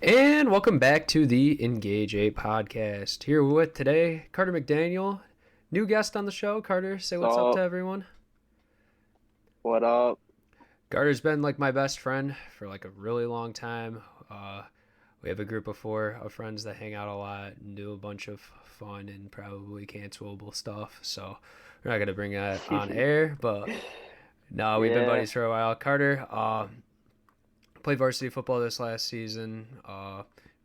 And welcome back to the Engage 8 podcast. Here with today, Carter McDaniel, new guest on the show. Carter, say what's up to So, everyone. what up? Carter's been like my best friend for like a really long time. We have a group of four of friends that hang out a lot and do a bunch of fun and probably cancelable stuff. So we're not going to bring that on air, but no, we've been Yeah, buddies for a while. Carter, played varsity football this last season.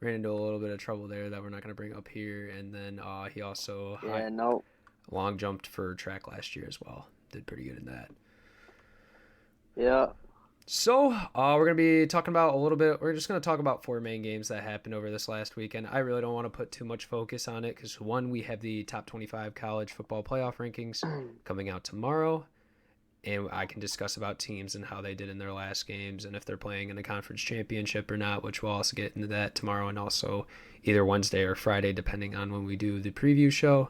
Ran into a little bit of trouble there that we're not going to bring up here. And then he also yeah, no, long jumped for track last year as well. Did pretty good in that. yeah, So we're going to be talking about a little bit. We're just going to talk about four main games that happened over this last weekend. I really don't want to put too much focus on it because, one, we have the top 25 college football playoff rankings coming out tomorrow. And I can discuss about teams and how they did in their last games and if they're playing in the conference championship or not, which we'll also get into that tomorrow and also either Wednesday or Friday, depending on when we do the preview show.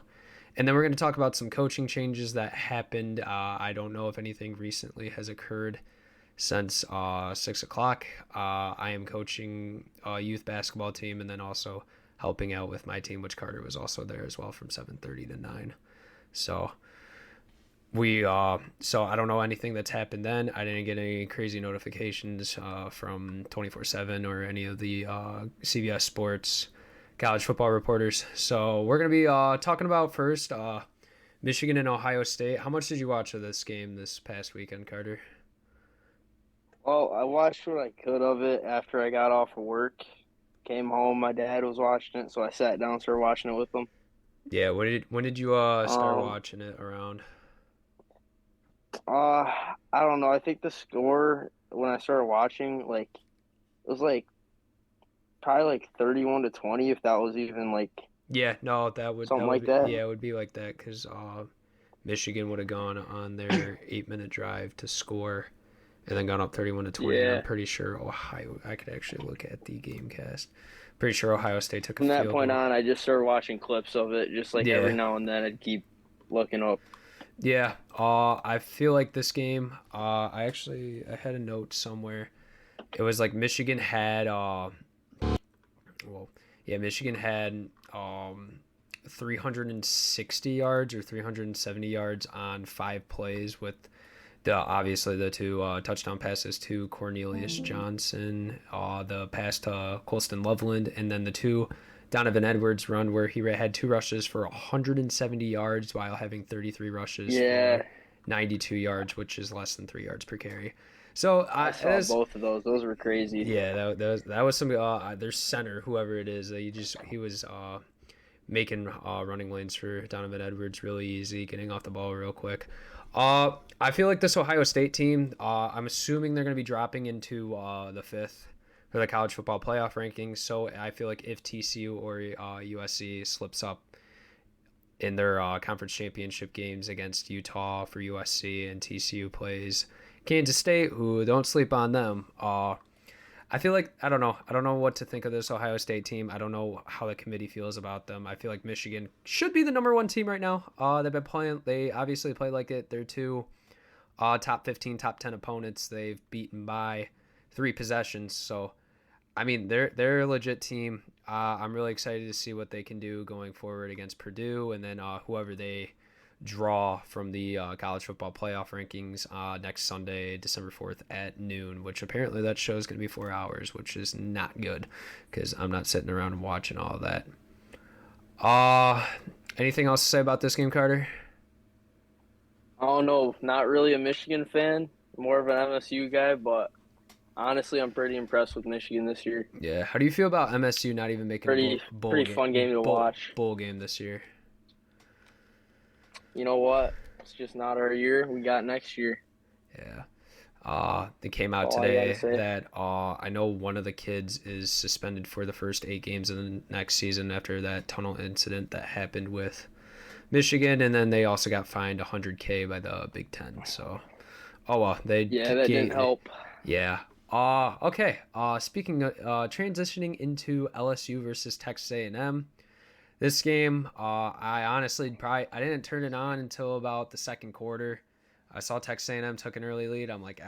And then we're going to talk about some coaching changes that happened. I don't know if anything recently has occurred since 6 o'clock. I am coaching a youth basketball team and then also helping out with my team, which Carter was also there as well from 7:30 to 9. So so I don't know anything that's happened then. I didn't get any crazy notifications from 24/7 or any of the CBS Sports college football reporters. So we're going to be talking about first Michigan and Ohio State. How much did you watch of this game this past weekend, Carter? well, I watched what I could of it after I got off of work. Came home, my dad was watching it, so I sat down and started watching it with him. Yeah, when did you start Um, watching it around? I don't know. I think the score when I started watching, it was like probably like 31-20, if that was even like Yeah, no, that would something like be, that. yeah, it would be like that because Michigan would have gone on their 8 minute drive to score and then gone up 31-20. And I'm Yeah. pretty sure Ohio. I could actually look at the game cast. Pretty sure Ohio State took a From that field point goal. on, I just started watching clips of it, just like every Yeah, now and then I'd keep looking up. yeah. I feel like this game. I had a note somewhere. It was like Michigan had well, yeah, Michigan had 360 yards or 370 yards on 5 plays with obviously the two touchdown passes to Cornelius Johnson, the pass to Colston Loveland, and then the two Donovan Edwards run where he had two rushes for 170 yards while having 33 rushes for Yeah, 92 yards, which is less than 3 yards per carry. So I saw both of those. Those were crazy. yeah, that was some their center, whoever it is. He was making running lanes for Donovan Edwards really easy, getting off the ball real quick. I feel like this Ohio State team, I'm assuming they're going to be dropping into the fifth for the college football playoff rankings. So I feel like if TCU or USC slips up in their conference championship games against Utah for USC and TCU plays Kansas State, who don't sleep on them. I feel like I don't know. I don't know what to think of this Ohio State team. I don't know how the committee feels about them. I feel like Michigan should be the number one team right now. They've been playing. They obviously play like it. They're two top 15, top 10 opponents. They've beaten by 3 possessions. So I mean, they're a legit team. I'm really excited to see what they can do going forward against Purdue and then whoever they draw from the college football playoff rankings next Sunday, December 4th at noon, which apparently that show is going to be 4 hours, which is not good because I'm not sitting around and watching all of that. Uh, Anything else to say about this game, Carter? I don't know, not really a Michigan fan, more of an MSU guy, but honestly, I'm pretty impressed with Michigan this year. Yeah. How do you feel about MSU not even making a Pretty fun game to watch. bowl game this year? You know what? It's just not our year. We got next year. Yeah. It came out That's all I gotta today say. that I know one of the kids is suspended for the first 8 games of the next season after that tunnel incident that happened with Michigan, and then they also got fined 100K by the Big Ten. So, oh well, Yeah, that didn't help. yeah. Okay. Speaking of transitioning into LSU versus Texas A&M, this game, I honestly I didn't turn it on until about the second quarter. I saw Texas A&M took an early lead. I'm like,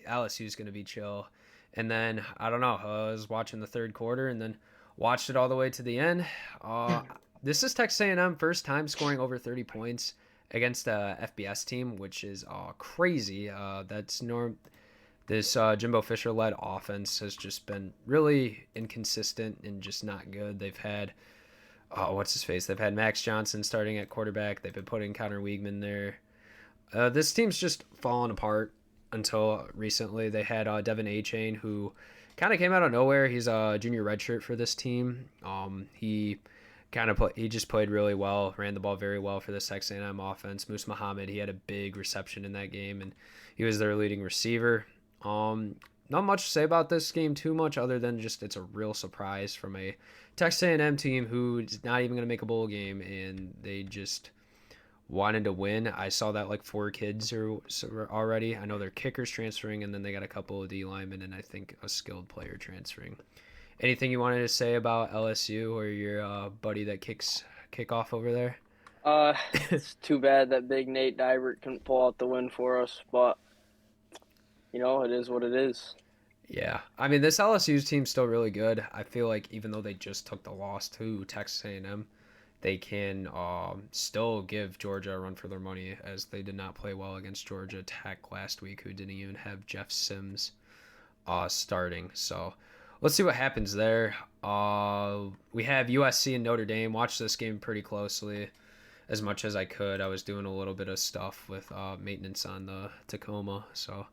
LSU's gonna be chill, And then I don't know. I was watching the third quarter and then watched it all the way to the end. Uh, this is Texas A&M first time scoring over 30 points against a FBS team, which is crazy. That's norm. This Jimbo Fisher led offense has just been really inconsistent and just not good. They've had what's his face? They've had Max Johnson starting at quarterback. They've been putting Connor Weigman there. This team's just fallen apart until recently. They had Devin A-Chain, who kind of came out of nowhere. He's a junior redshirt for this team. He just played really well, ran the ball very well for the Texas A&M offense. Moose Muhammad, he had a big reception in that game, and he was their leading receiver. Not much to say about this game too much other than just it's a real surprise from a Texas A&M team who's not even going to make a bowl game, and they just wanted to win. I saw that like 4 kids are already. I know their kickers transferring, and then they got a couple of D linemen, and I think a skilled player transferring. Anything you wanted to say about LSU or your buddy that kick off over there? It's too bad that big Nate Dybert couldn't pull out the win for us, but it is what it is. Yeah, I mean this LSU team's still really good. I feel like even though they just took the loss to Texas A&M, they can still give Georgia a run for their money as they did not play well against Georgia Tech last week, who didn't even have Jeff Sims starting. So let's see what happens there. We have USC and Notre Dame. Watched this game pretty closely as much as I could. I was doing a little bit of stuff with maintenance on the Tacoma. So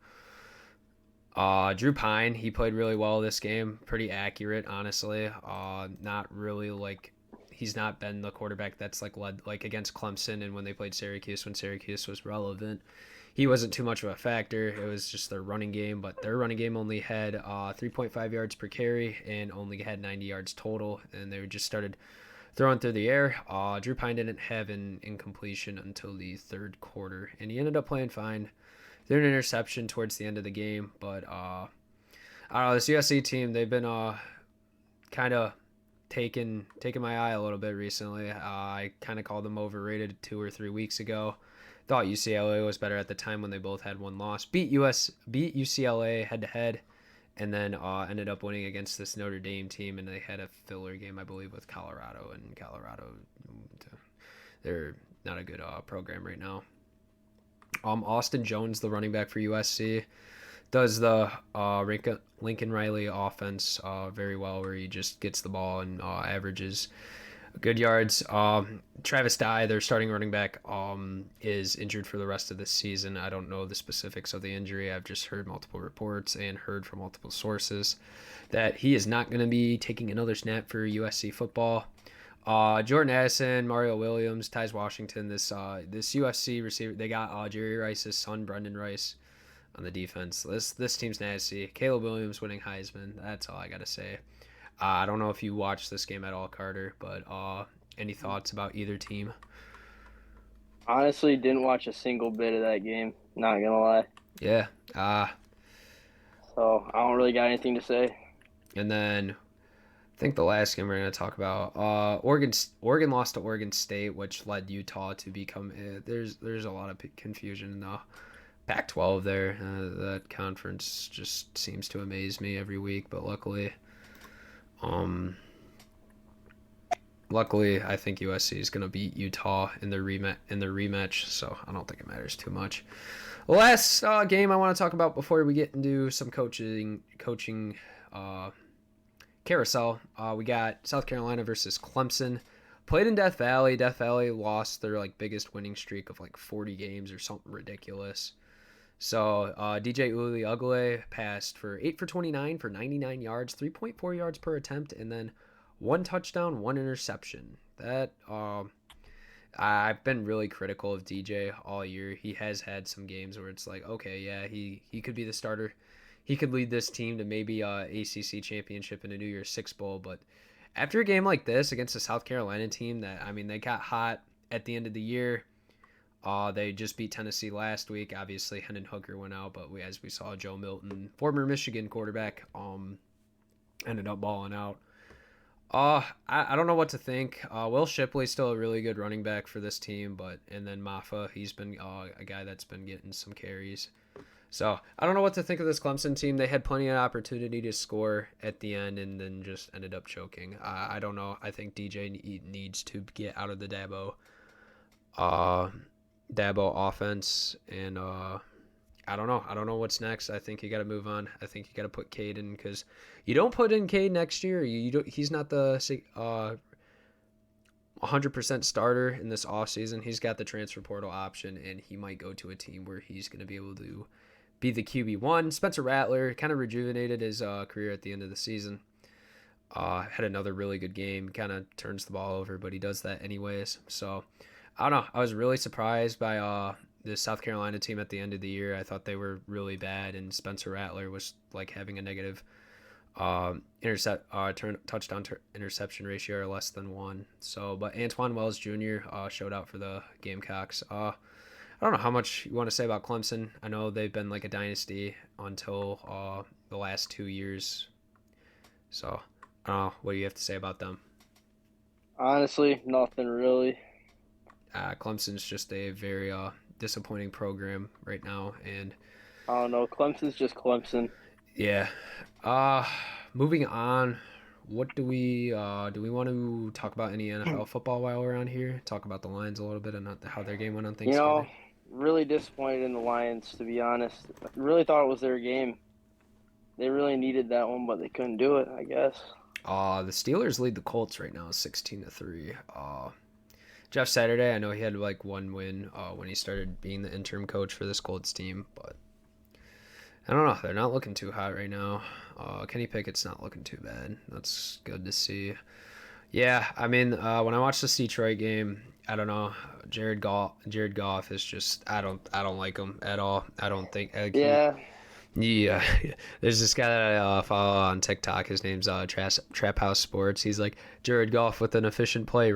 Drew Pine, he played really well this game. Pretty accurate, honestly. Not really like he's not been the quarterback that's like led like against Clemson and when they played Syracuse when Syracuse was relevant. He wasn't too much of a factor. It was just their running game, but their running game only had 3.5 yards per carry and only had 90 yards total, and they just started throwing through the air. Drew Pine didn't have an incompletion until the third quarter, and he ended up playing fine. Threw an interception towards the end of the game, but I don't know, this USC team, they've been kind of taking my eye a little bit recently. I kind of called them overrated 2 or 3 weeks ago. Thought UCLA was better at the time when they both had one loss. Beat UCLA head to head, and then ended up winning against this Notre Dame team, and they had a filler game, I believe, with Colorado. And Colorado, they're not a good program right now. Austin Jones, the running back for USC, does the Lincoln Riley offense very well, where he just gets the ball and averages good yards. Travis Dye, their starting running back, is injured for the rest of the season. I don't know the specifics of the injury. I've just heard multiple reports and heard from multiple sources that he is not going to be taking another snap for USC football. Jordan Addison, Mario Williams, Tyus Washington, this USC receiver, they got Jerry Rice's son, Brendan Rice, on the defense. This team's nasty. Caleb Williams winning Heisman. That's all I got to say. I don't know if you watched this game at all, Carter, but any thoughts about either team? Honestly, didn't watch a single bit of that game. Not gonna lie. Yeah. So I don't really got anything to say. And then I think the last game we're going to talk about, Oregon lost to Oregon State, which led Utah to become. There's a lot of confusion in the Pac-12 there. That conference just seems to amaze me every week, but luckily, I think USC is going to beat Utah in their rematch, so I don't think it matters too much. The last game I want to talk about before we get into some coaching carousel, we got South Carolina versus Clemson. Played in Death Valley. Death Valley lost their biggest winning streak of 40 games or something ridiculous. So DJ Uliugalele passed for 8 for 29 for 99 yards, 3.4 yards per attempt, and then 1 touchdown, 1 interception. That I've been really critical of DJ all year. He has had some games where it's okay, yeah, he could be the starter. He could lead this team to maybe a ACC championship and a New Year's Six Bowl. But after a game like this against a South Carolina team that, they got hot at the end of the year. They just beat Tennessee last week. Obviously, Hendon Hooker went out, but as we saw, Joe Milton, former Michigan quarterback, ended up balling out. I don't know what to think. Will Shipley's still a really good running back for this team, and then Maffa, he's been a guy that's been getting some carries. So I don't know what to think of this Clemson team. They had plenty of opportunity to score at the end and then just ended up choking. I don't know. I think DJ needs to get out of the uh, Dabo offense, and I don't know. I don't know what's next. I think you got to move on. I think you got to put Cade in because you don't put in Cade next year. You don't. He's not the 100% starter in this offseason. He's got the transfer portal option, and he might go to a team where he's going to be able to be the QB1. Spencer Rattler kind of rejuvenated his career at the end of the season. Had another really good game. Kind of turns the ball over, but he does that anyways. So I don't know. I was really surprised by the South Carolina team at the end of the year. I thought they were really bad, and Spencer Rattler was like having a negative touchdown interception ratio or less than 1. So, but Antoine Wells Jr. Showed out for the Gamecocks. I don't know how much you want to say about Clemson. I know they've been like a dynasty until the last 2 years. So, I don't know. What do you have to say about them? Honestly, nothing really. Clemson's just a very disappointing program right now, and I don't know. Clemson's just Clemson. yeah. Moving on. What do we want to talk about any NFL football while we're on here? Talk about the Lions a little bit and how their game went on You know, Thanksgiving. really disappointed in the Lions, to be honest. Really thought it was their game. They really needed that one, but they couldn't do it, I guess. The Steelers lead the Colts right now, 16-3. Jeff Saturday, I know he had like one win when he started being the interim coach for this Colts team, but I don't know. They're not looking too hot right now. Kenny Pickett's not looking too bad. That's good to see. Yeah, I mean, when I watched the Detroit game, I don't know. Jared Goff is just I don't like him at all. I don't think Yeah, yeah, there's this guy that I follow on TikTok. His name's Trap House Sports. He's like Jared Goff with an efficient play,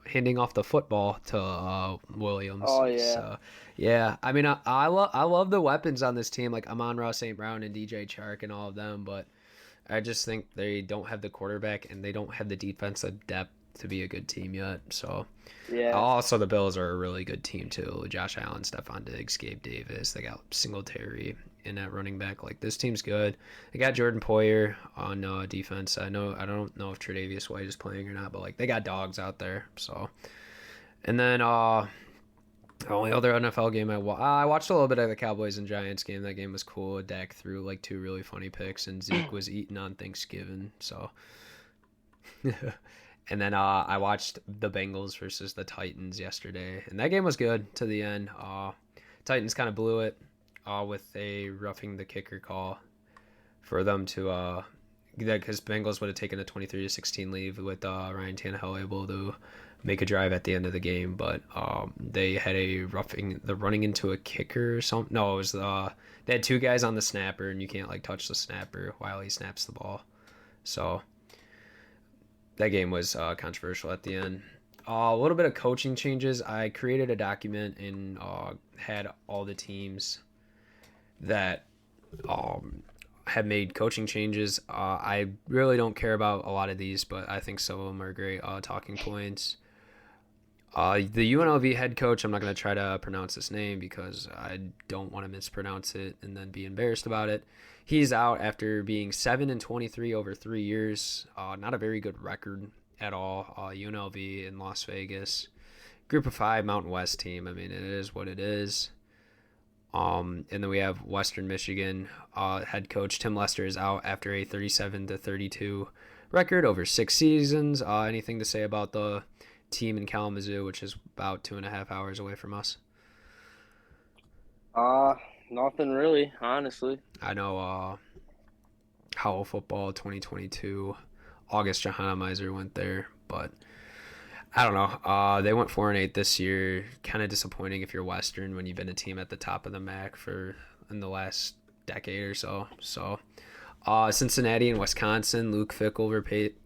handing off the football to Williams. oh yeah. So yeah, I mean I love the weapons on this team, like Amon-Ra St. Brown and DJ Chark and all of them, but I just think they don't have the quarterback and they don't have the defensive depth to be a good team yet. So Yeah. also the Bills are a really good team too. Josh Allen, Stephon Diggs, Gabe Davis. They got Singletary in that running back. Like this team's good. They got Jordan Poyer on defense. I don't know if Tre'Davious White is playing or not, but like they got dogs out there. So, and then the only other NFL game I watched a little bit of the Cowboys and Giants game. That game was cool. Dak threw like 2 really funny picks, and Zeke was eaten on Thanksgiving. So, and then I watched the Bengals versus the Titans yesterday, and that game was good to the end. Titans kind of blew it with a roughing the kicker call for them to because Bengals would have taken a 23-16 lead with Ryan Tannehill able to make a drive at the end of the game, but they had a running into a kicker or something. No, it was they had 2 guys on the snapper, and you can't like touch the snapper while he snaps the ball. So that game was controversial at the end. A little bit of coaching changes. I created a document and had all the teams that have made coaching changes. I really don't care about a lot of these, but I think some of them are great talking points. The UNLV head coach, I'm not going to try to pronounce his name because I don't want to mispronounce it and then be embarrassed about it. He's out after being 7-23 over 3 years. Not a very good record at all. UNLV in Las Vegas. Group of 5 Mountain West team. I mean, it is what it is. And then we have Western Michigan head coach Tim Lester is out after a 37-32 record over 6 seasons. Anything to say about the team in Kalamazoo, which is about 2.5 hours away from us? Nothing really, honestly. I know Howell football 2022. August Johannemeiser went there, but I don't know. They went 4-8 this year. Kind of disappointing if you're Western when you've been a team at the top of the MAC in the last decade or so. So, Cincinnati and Wisconsin. Luke Fickell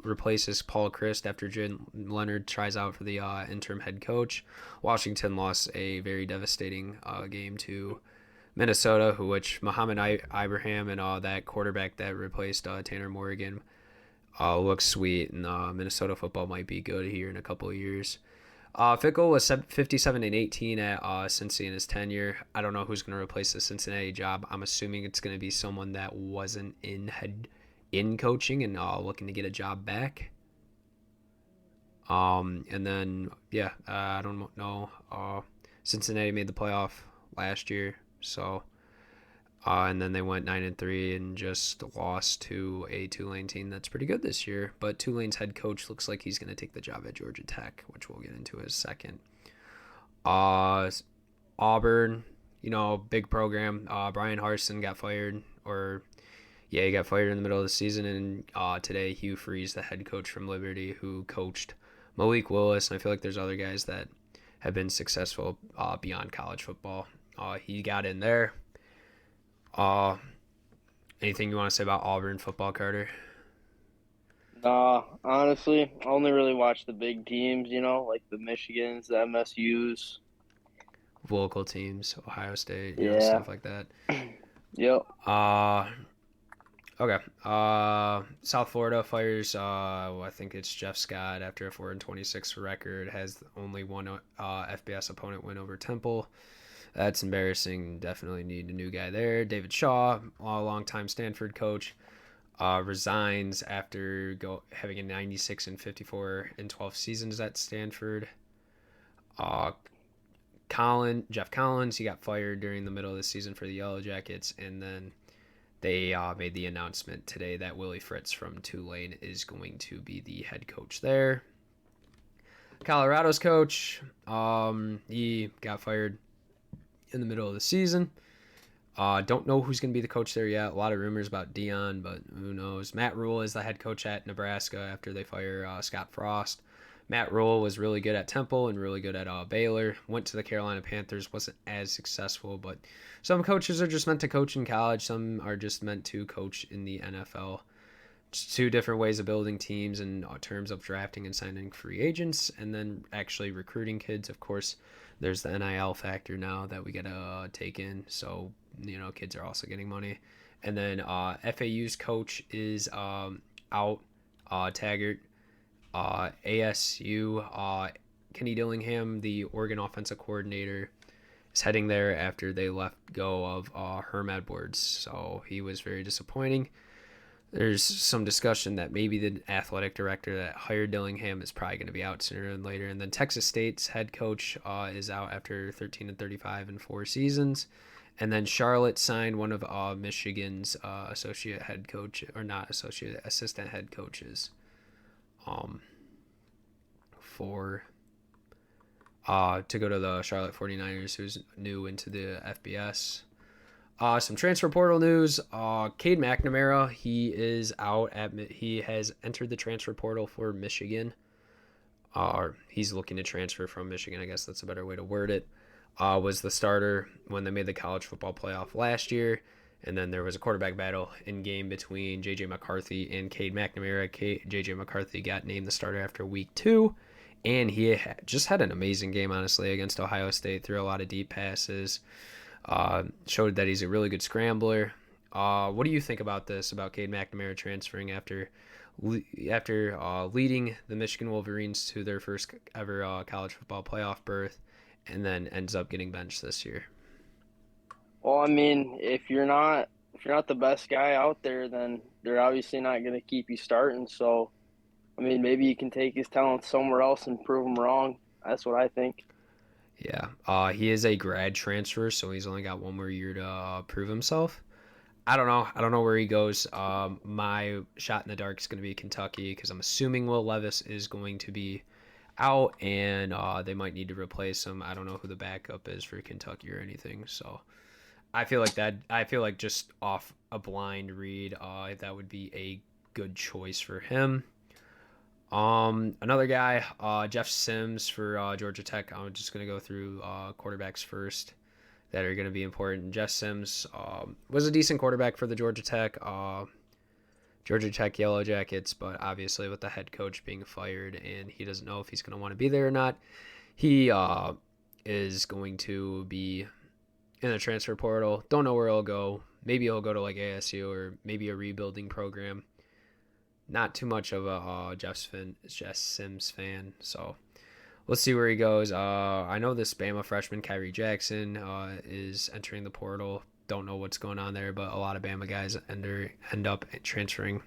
replaces Paul Christ after Jim Leonard tries out for the interim head coach. Washington lost a very devastating game to Minnesota, which Muhammad Ibrahim and that quarterback that replaced Tanner Morgan looks sweet, and Minnesota football might be good here in a couple of years. Fickle was 57-18 at Cincy in his tenure. I don't know who's going to replace the Cincinnati job. I'm assuming it's going to be someone that wasn't in coaching and looking to get a job back. And then I don't know. Cincinnati made the playoff last year, so and then they went 9-3 and just lost to a Tulane team that's pretty good this year. But Tulane's head coach looks like he's going to take the job at Georgia Tech, which we'll get into in a second. Auburn, big program. Brian Harsin got fired, he got fired in the middle of the season, and today Hugh Freeze, the head coach from Liberty, who coached Malik Willis, and I feel like there's other guys that have been successful beyond college football. He got in there. Anything you want to say about Auburn football, Carter? Honestly, I only really watch the big teams, like the Michigans, the MSUs. Local teams, Ohio State, Yeah. stuff like that. Yep. Okay. South Florida fires, I think it's Jeff Scott after a 4-26 record, has only one FBS opponent win over Temple. That's embarrassing. Definitely need a new guy there. David Shaw, a longtime Stanford coach, resigns after having a 96-54 in 12 seasons at Stanford. Jeff Collins, he got fired during the middle of the season for the Yellow Jackets, and then they made the announcement today that Willie Fritz from Tulane is going to be the head coach there. Colorado's coach, he got fired in the middle of the season. Don't know who's going to be the coach there yet. A lot of rumors about Dion, but who knows. Matt Rule is the head coach at Nebraska after they fire Scott Frost. Matt Rule was really good at Temple and really good at Baylor. Went to the Carolina Panthers, wasn't as successful, but some coaches are just meant to coach in college. Some are just meant to coach in the NFL. Just two different ways of building teams in terms of drafting and signing free agents and then actually recruiting kids. Of course, there's the NIL factor now that we got to take in. So, kids are also getting money. And then FAU's coach is out, Taggart. ASU, Kenny Dillingham, the Oregon offensive coordinator, is heading there after they let go of Herm Edwards. So he was very disappointing. There's some discussion that maybe the athletic director that hired Dillingham is probably going to be out sooner than later. And then Texas State's head coach is out after 13-35 in 4 seasons. And then Charlotte signed one of Michigan's assistant head coaches to go to the Charlotte 49ers, who's new into the FBS. Some transfer portal news. Cade McNamara, he is out he has entered the transfer portal for Michigan. He's looking to transfer from Michigan, I guess that's a better way to word it. Was the starter when they made the college football playoff last year. And then there was a quarterback battle in game between J.J. McCarthy and Cade McNamara. J.J. McCarthy got named the starter after week 2. And he just had an amazing game, honestly, against Ohio State. Threw a lot of deep passes. Showed that he's a really good scrambler. What do you think about this, about Cade McNamara transferring after leading the Michigan Wolverines to their first ever college football playoff berth and then ends up getting benched this year? Well, I mean, if you're not the best guy out there, then they're obviously not going to keep you starting. So, I mean, maybe you can take his talent somewhere else and prove him wrong. That's what I think. Yeah. He is a grad transfer, so he's only got one more year to prove himself. I don't know where he goes. My shot in the dark is going to be Kentucky because I'm assuming Will Levis is going to be out and they might need to replace him. I don't know who the backup is for Kentucky or anything, so I feel like just off a blind read, that would be a good choice for him. Another guy, Jeff Sims for Georgia Tech. I'm just going to go through quarterbacks first that are going to be important. Jeff Sims was a decent quarterback for the Georgia Tech Yellow Jackets, but obviously with the head coach being fired and he doesn't know if he's going to want to be there or not, he is going to be in the transfer portal. Don't know where he'll go. Maybe he'll go to like ASU or maybe a rebuilding program. Not too much of a Jeff Sims fan, so we'll see where he goes. I know this Bama freshman Kyrie Jackson is entering the portal. Don't know what's going on there, but a lot of Bama guys end up transferring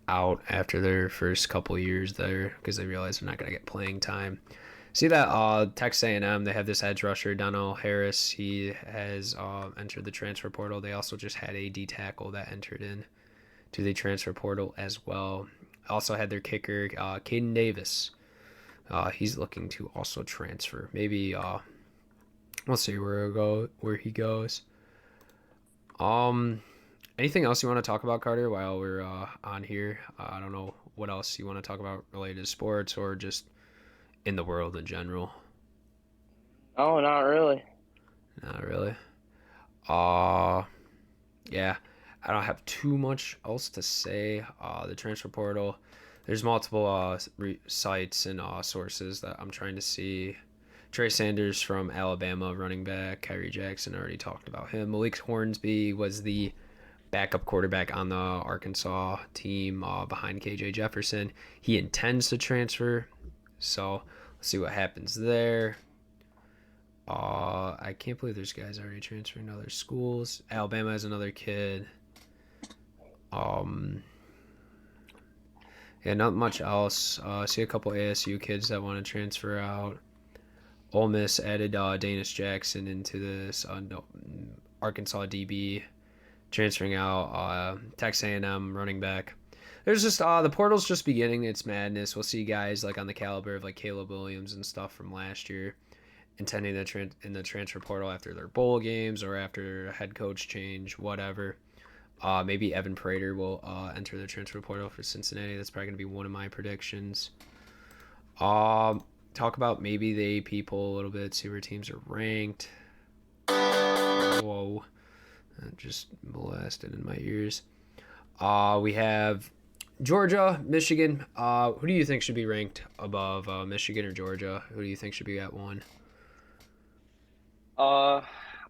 out after their first couple years there because they realize they're not going to get playing time. See that Texas A&M, they have this edge rusher, Donnell Harris. He has entered the transfer portal. They also just had a D tackle that entered in to the transfer portal as well. Also had their kicker, Caden Davis. He's looking to also transfer. Maybe we'll see where he goes. Anything else you want to talk about, Carter, while we're on here? I don't know what else you want to talk about related to sports or just in the world in general. No, not really. Not really. Yeah, I don't have too much else to say. The transfer portal, there's multiple sites and sources that I'm trying to see. Trey Sanders from Alabama, running back. Kyrie Jackson, already talked about him. Malik Hornsby was the backup quarterback on the Arkansas team behind KJ Jefferson. He intends to transfer, so let's see what happens there. I can't believe there's guys already transferring to other schools. Alabama has another kid. Yeah, not much else. See a couple ASU kids that want to transfer out. Ole Miss added Danish Jackson into this Arkansas DB, transferring out. Texas A&M running back. There's just the portal's just beginning its madness. We'll see guys like on the caliber of like Caleb Williams and stuff from last year, intending to in the transfer portal after their bowl games or after a head coach change, whatever. Maybe Evan Prater will enter the transfer portal for Cincinnati. That's probably going to be one of my predictions. Talk about maybe the AP poll a little bit, see where teams are ranked. Whoa. That just blasted in my ears. We have Georgia, Michigan. Who do you think should be ranked above Michigan or Georgia? Who do you think should be at 1? I'm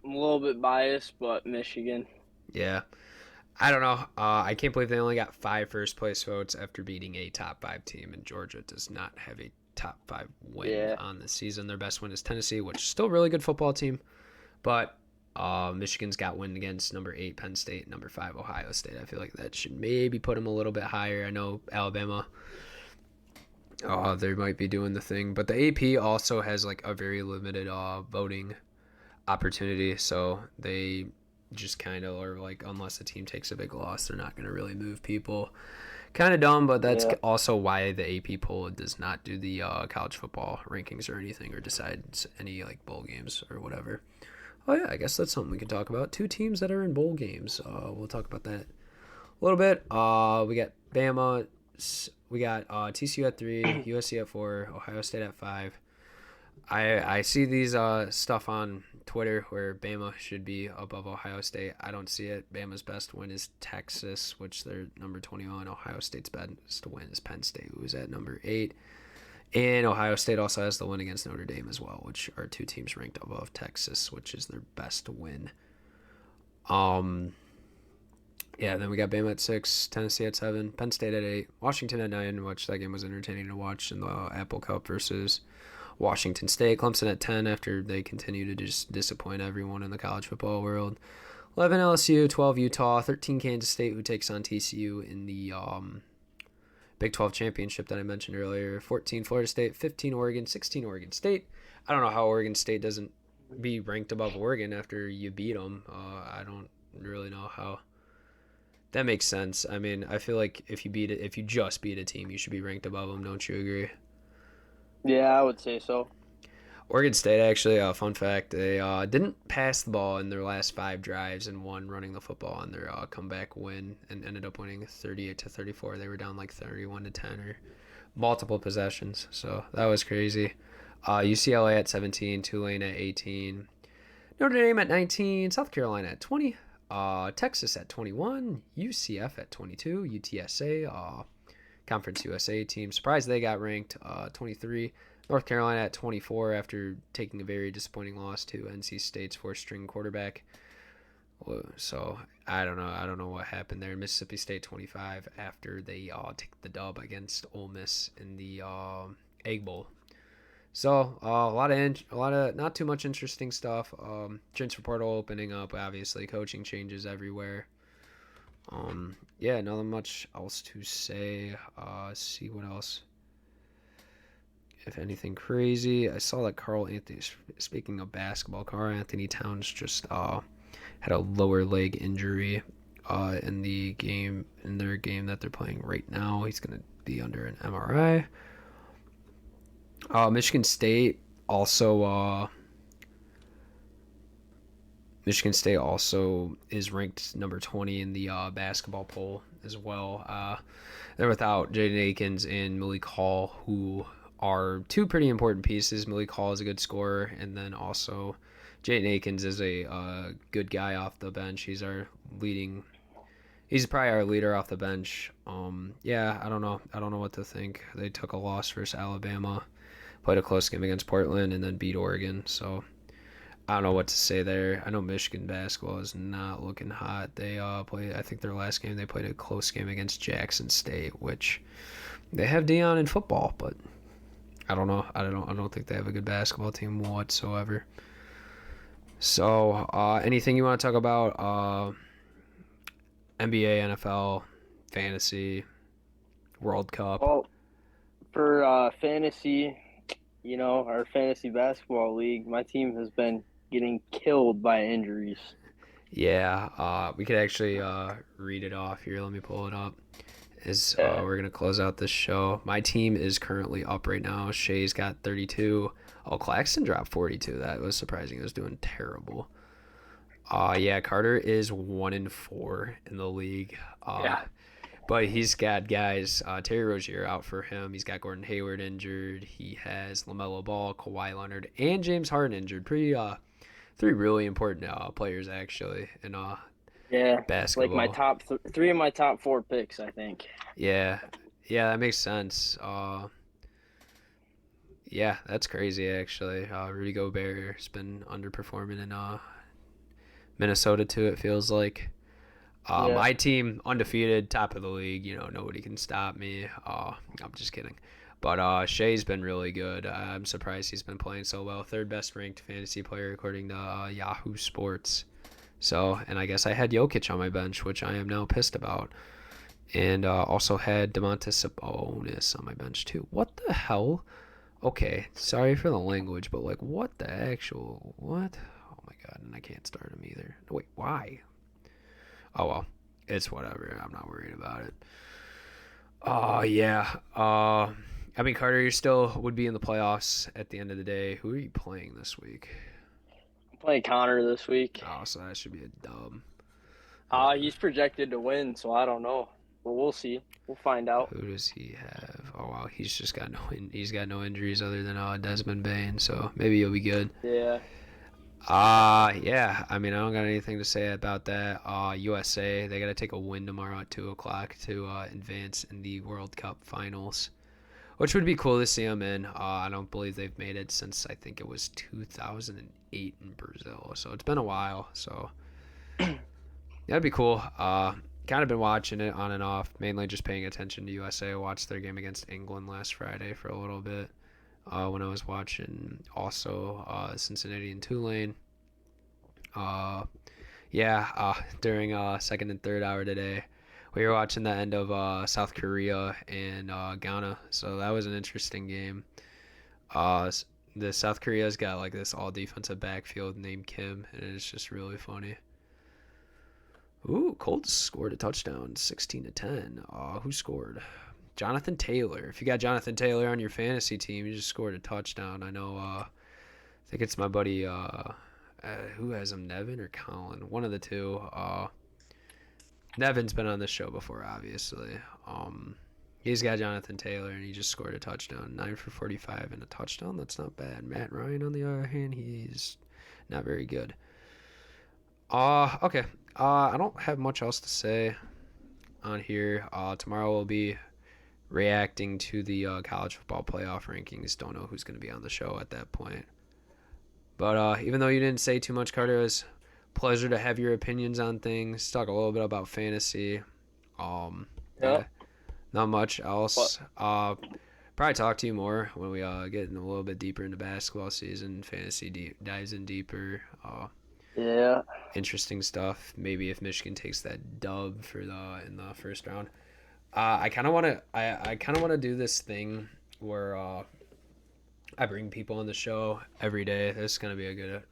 a little bit biased, but Michigan. Yeah. I don't know. I can't believe they only got 5 first place votes after beating a top 5 team, and Georgia does not have a top 5 win on the season. Their best win is Tennessee, which is still a really good football team, but Michigan's got win against number 8 Penn State, number 5 Ohio State. I feel like that should maybe put them a little bit higher. I know Alabama, they might be doing the thing, but the AP also has like a very limited voting opportunity, so they just kind of are like, unless the team takes a big loss, they're not going to really move people. Kind of dumb, but that's also why the AP poll does not do the college football rankings or anything, or decides any like bowl games or whatever. Oh yeah, I guess that's something we can talk about. 2 teams that are in bowl games. We'll talk about that a little bit. We got Bama, we got TCU at 3, USC at 4, Ohio State at 5. I see these stuff on Twitter where Bama should be above Ohio State. I don't see it. Bama's best win is Texas, which they're number 21. Ohio State's best win is Penn State, who's at number 8. And Ohio State also has the win against Notre Dame as well, which are 2 teams ranked above Texas, which is their best win. Yeah, then we got Bama at 6, Tennessee at 7, Penn State at 8, Washington at 9, which that game was entertaining to watch in the Apple Cup versus Washington State. Clemson at 10 after they continue to just disappoint everyone in the college football world. 11 LSU, 12 Utah, 13 Kansas State, who takes on TCU in the Big 12 championship that I mentioned earlier. 14 Florida State, 15 Oregon, 16 Oregon State. I don't know how Oregon State doesn't be ranked above Oregon after you beat them. I don't really know how that makes sense. I mean, I feel like if you just beat a team, you should be ranked above them. Don't you agree? Yeah, I would say so. Oregon State, actually, fun fact, they didn't pass the ball in their last 5 drives and won running the football on their comeback win and ended up winning 38-34. They were down like 31-10 or multiple possessions, so that was crazy. UCLA at 17, Tulane at 18, Notre Dame at 19, South Carolina at 20, Texas at 21, UCF at 22, UTSA, Conference USA team. Surprised they got ranked 23. North Carolina at 24 after taking a very disappointing loss to NC State's 4th-string quarterback. So I don't know what happened there. Mississippi State 25 after they take the dub against Ole Miss in the Egg Bowl. So a lot of not too much interesting stuff. Transfer portal opening up, obviously. Coaching changes everywhere. Yeah, nothing much else to say. See what else. If anything crazy, I saw that Carl Anthony. Speaking of basketball, Carl Anthony Towns just had a lower leg injury in their game that they're playing right now. He's gonna be under an MRI. Michigan State also is ranked number 20 in the basketball poll as well. They're without Jaden Akins and Malik Hall, who are two pretty important pieces. Malik Hall is a good scorer, and then also Jaden Akins is a good guy off the bench. He's probably our leader off the bench. Yeah, I don't know what to think. They took a loss versus Alabama, played a close game against Portland, and then beat Oregon. So I don't know what to say there. I know Michigan basketball is not looking hot. They I think their last game they played a close game against Jackson State, which they have Deion in football, but I don't know. I don't think they have a good basketball team whatsoever. So anything you want to talk about? NBA, NFL, fantasy, World Cup. Well, for fantasy, our fantasy basketball league, my team has been getting killed by injuries. Yeah, we could actually read it off here. Let me pull it up. We're going to close out this show. My team is currently up right now. Shay's got 32. Oh, Claxton dropped 42. That was surprising. He was doing terrible. Yeah, Carter is 1-4 in the league. Yeah. But he's got guys, Terry Rozier out for him. He's got Gordon Hayward injured. He has LaMelo Ball, Kawhi Leonard, and James Harden injured. Three really important players, actually, in basketball. Like my three of my top four picks, I think. Yeah, that makes sense. Yeah, that's crazy, actually. Rudy Gobert has been underperforming in Minnesota, too, it feels like. My team, undefeated, top of the league. Nobody can stop me. I'm just kidding. But Shay's been really good. I'm surprised he's been playing so well. Third best ranked fantasy player according to Yahoo Sports. So, and I guess I had Jokic on my bench, which I am now pissed about. And also had Domantas Sabonis on my bench too. What the hell? Okay, sorry for the language, but what the actual what? Oh my god, and I can't start him either. Wait, why? Oh well, it's whatever. I'm not worried about it. Yeah. Carter, you still would be in the playoffs at the end of the day. Who are you playing this week? I'm playing Connor this week. Oh, so that should be a dub. He's projected to win, so I don't know. But we'll see. We'll find out. Who does he have? Oh wow, he's got no injuries other than Desmond Bain, so maybe he'll be good. Yeah. Yeah. I don't got anything to say about that. USA, they got to take a win tomorrow at 2:00 to advance in the World Cup finals, which would be cool to see them in. I don't believe they've made it since I think it was 2008 in Brazil, so it's been a while. So that'd be cool. Kind of been watching it on and off, mainly just paying attention to USA. I watched their game against England last Friday for a little bit. When I was watching also Cincinnati and Tulane. During second and third hour today, we were watching the end of South Korea and Ghana, so that was an interesting game. The South Korea's got this all defensive backfield named Kim, and it's just really funny. Ooh, Colts scored a touchdown, 16-10. Who scored? Jonathan Taylor. If you got Jonathan Taylor on your fantasy team, you just scored a touchdown. I know. I think it's my buddy. Who has him? Nevin or Colin? One of the two. Nevin's been on this show before, obviously. He's got Jonathan Taylor, and he just scored a touchdown. 9 for 45 and a touchdown. That's not bad. Matt Ryan, on the other hand, he's not very good. Okay. I don't have much else to say on here. Tomorrow we'll be reacting to the college football playoff rankings. Don't know who's going to be on the show at that point. But even though you didn't say too much, Carter, it was a pleasure to have your opinions on things. Talk a little bit about fantasy. Yeah, not much else. probably talk to you more when we get in a little bit deeper into basketball season. Fantasy dives in deeper. Yeah. Interesting stuff. Maybe if Michigan takes that dub for in the first round. I kind of want to. I kind of want to do this thing where I bring people on the show every day. This is gonna be a good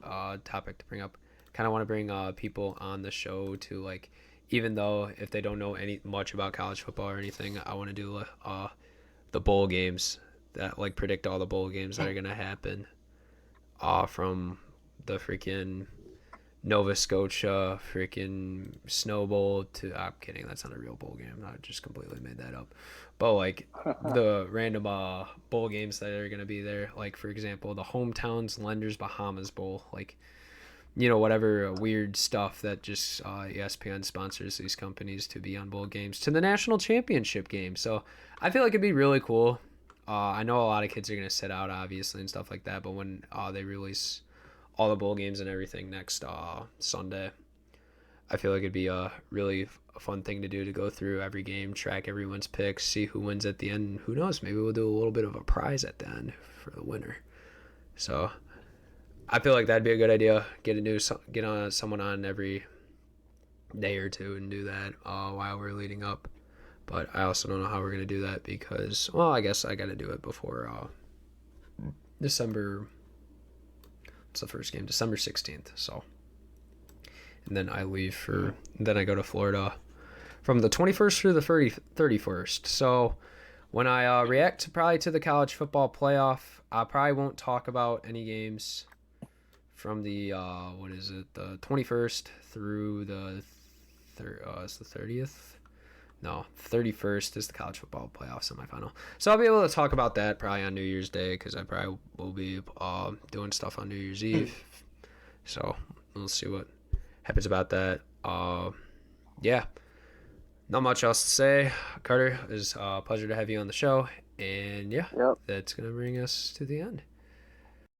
topic to bring up. Kind of want to bring people on the show to like, even though if they don't know much about college football or anything, I want to do the bowl games that like predict all the bowl games that are gonna happen. From the freaking Nova Scotia freaking Snow Bowl to, I'm kidding, that's not a real bowl game. I just completely made that up. But like the random bowl games that are gonna be there, like for example, the Hometowns Lenders Bahamas Bowl, like whatever weird stuff that just ESPN sponsors these companies to be on bowl games, to the national championship game. So I feel like it'd be really cool. I know a lot of kids are gonna sit out obviously and stuff like that, but when they release all the bowl games and everything next Sunday, I feel like it'd be a really fun thing to do, to go through every game, track everyone's picks, see who wins at the end, and who knows, maybe we'll do a little bit of a prize at the end for the winner. So I feel like that'd be a good idea. Get on someone on every day or two and do that while we're leading up. But I also don't know how we're gonna do that because, well, I guess I got to do it before December. It's the first game, December 16th. So, and then I leave then I go to Florida from the 21st through the 31st. So when I react probably to the college football playoff, I probably won't talk about any games from the the 21st through the it's the 30th. No, 31st is the college football playoff semifinal. So I'll be able to talk about that probably on New Year's Day, because I probably will be doing stuff on New Year's Eve. So we'll see what happens about that. Yeah, not much else to say. Carter, it was a pleasure to have you on the show. And yeah, Yep. That's going to bring us to the end.